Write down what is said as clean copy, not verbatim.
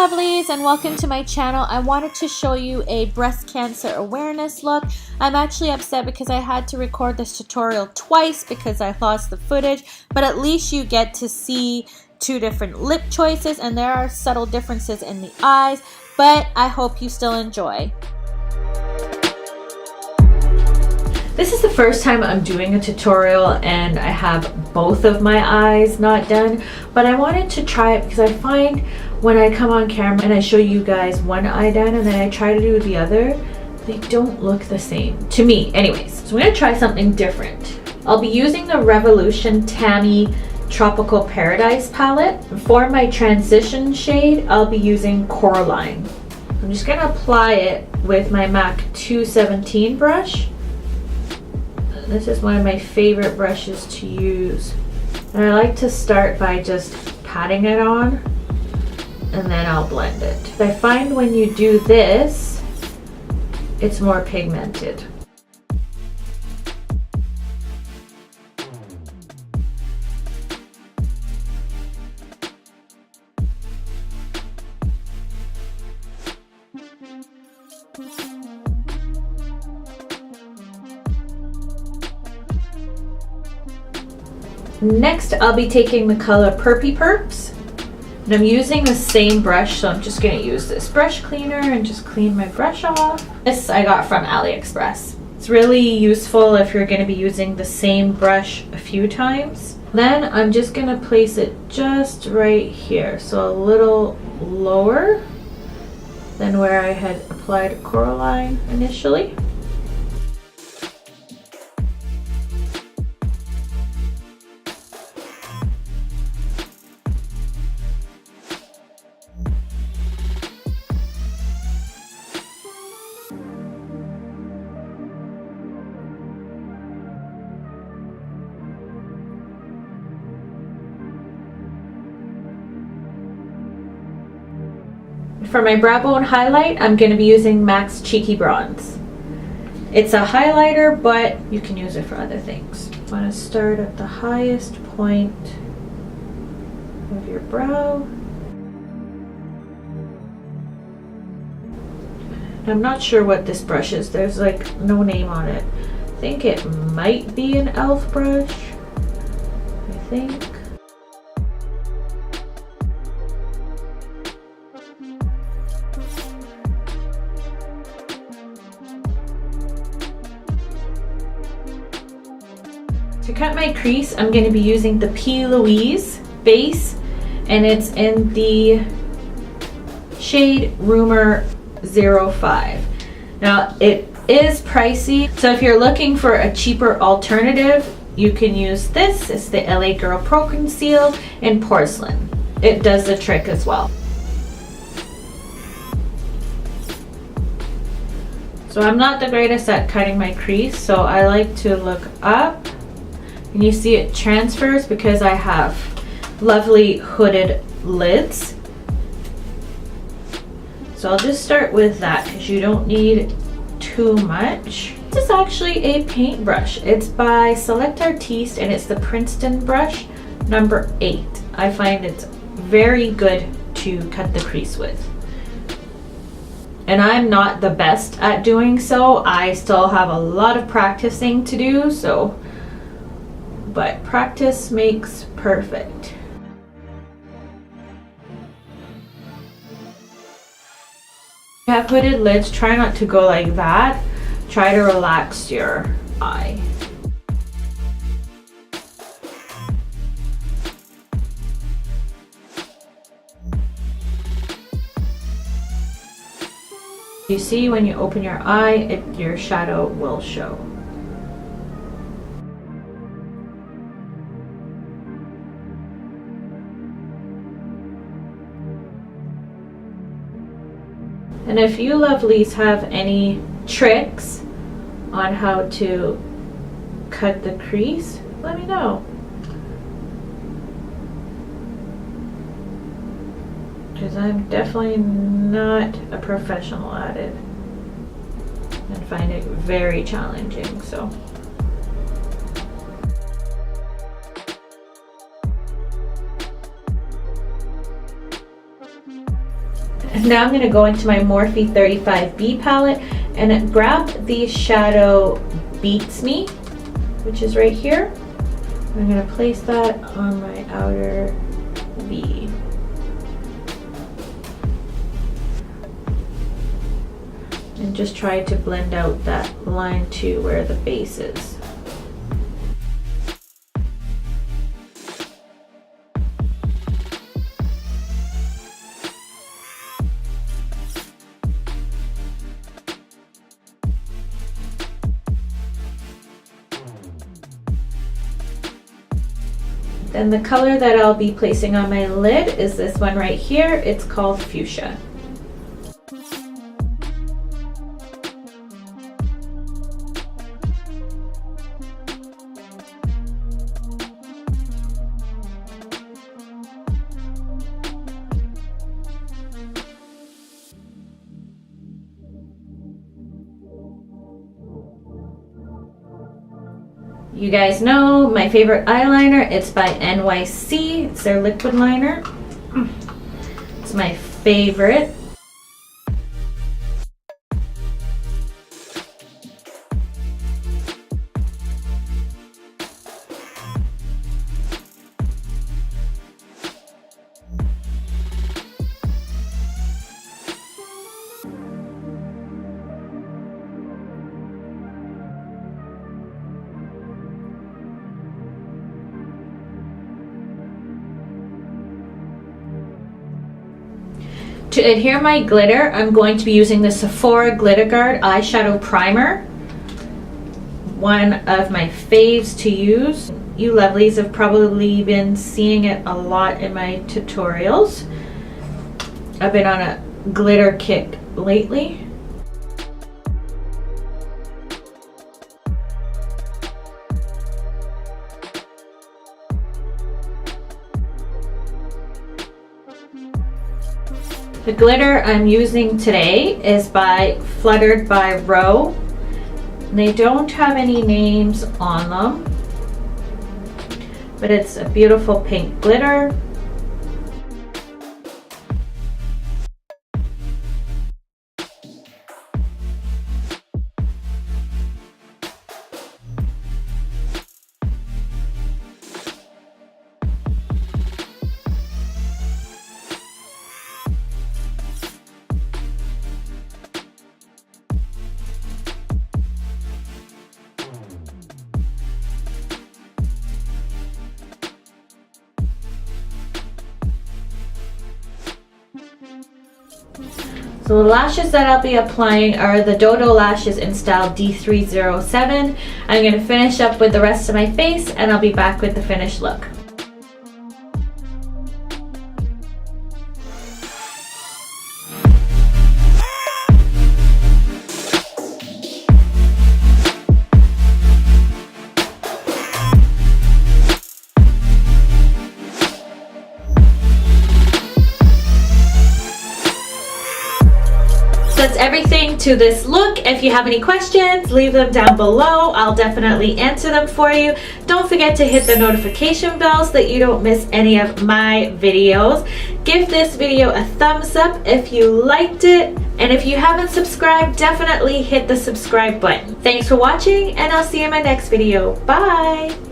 lovelies, and welcome to my channel. I wanted to show you a breast cancer awareness look. I'm actually upset because I had to record this tutorial twice because I lost the footage, but at least you get to see two different lip choices, and there are subtle differences in the eyes, but I hope you still enjoy. This is the first time I'm doing a tutorial and I have both of my eyes not done, but I wanted to try it because I find when I come on camera and I show you guys one eye done and then I try to do the other, they don't look the same to me anyways. So I'm going to try something different. I'll be using the Revolution Tammi Tropical Paradise palette. For my transition shade, I'll be using Coraline. I'm just going to apply it with my MAC 217 brush. This is one of my favorite brushes to use. And I like to start by just patting it on and then I'll blend it. I find when you do this, it's more pigmented. Next, I'll be taking the color Perpy Perps, and I'm using the same brush, so I'm just going to use this brush cleaner and just clean my brush off. This I got from AliExpress. It's really useful if you're going to be using the same brush a few times. Then I'm just going to place it just right here, so a little lower than where I had applied Coraline initially. For my brow bone highlight, I'm going to be using MAC's Cheeky Bronze. It's a highlighter, but you can use it for other things. You want to start at the highest point of your brow. I'm not sure what this brush is. There's like no name on it. I think it might be an e.l.f. brush. I think. To cut my crease, I'm going to be using the P.LOUISE base, and it's in the shade Rumor 05. Now, it is pricey, so if you're looking for a cheaper alternative, you can use this. It's the LA Girl Pro Conceal in Porcelain. It does the trick as well. So I'm not the greatest at cutting my crease, so I like to look up. And you see it transfers because I have lovely hooded lids. So I'll just start with that because you don't need too much. This is actually a paintbrush. It's by Select Artiste and it's the Princeton brush number 8. I find it's very good to cut the crease with. And I'm not the best at doing so. I still have a lot of practicing to do, but practice makes perfect. If you have hooded lids, try not to go like that. Try to relax your eye. You see when you open your eye, your shadow will show. And if you lovelies have any tricks on how to cut the crease, let me know. Because I'm definitely not a professional at it and find it very challenging, so. And now I'm going to go into my Morphe 35B palette and grab the shadow Beats Me, which is right here. I'm going to place that on my outer V. And just try to blend out that line to where the base is. Then the color that I'll be placing on my lid is this one right here. It's called Fuchsia. You guys know my favorite eyeliner. It's by NYC. It's their liquid liner. It's my favorite. To adhere my glitter, I'm going to be using the SEPHORA Glitterguard eyeshadow primer. One of my faves to use. You lovelies have probably been seeing it a lot in my tutorials. I've been on a glitter kick lately. The glitter I'm using today is by FlutteredByRo. They don't have any names on them, but it's a beautiful pink glitter. So the lashes that I'll be applying are the Dodo lashes in style D307. I'm going to finish up with the rest of my face and I'll be back with the finished look. That's everything to this look. If you have any questions, leave them down below. I'll definitely answer them for you. Don't forget to hit the notification bell so that you don't miss any of my videos. Give this video a thumbs up if you liked it. And if you haven't subscribed, definitely hit the subscribe button. Thanks for watching, and I'll see you in my next video. Bye!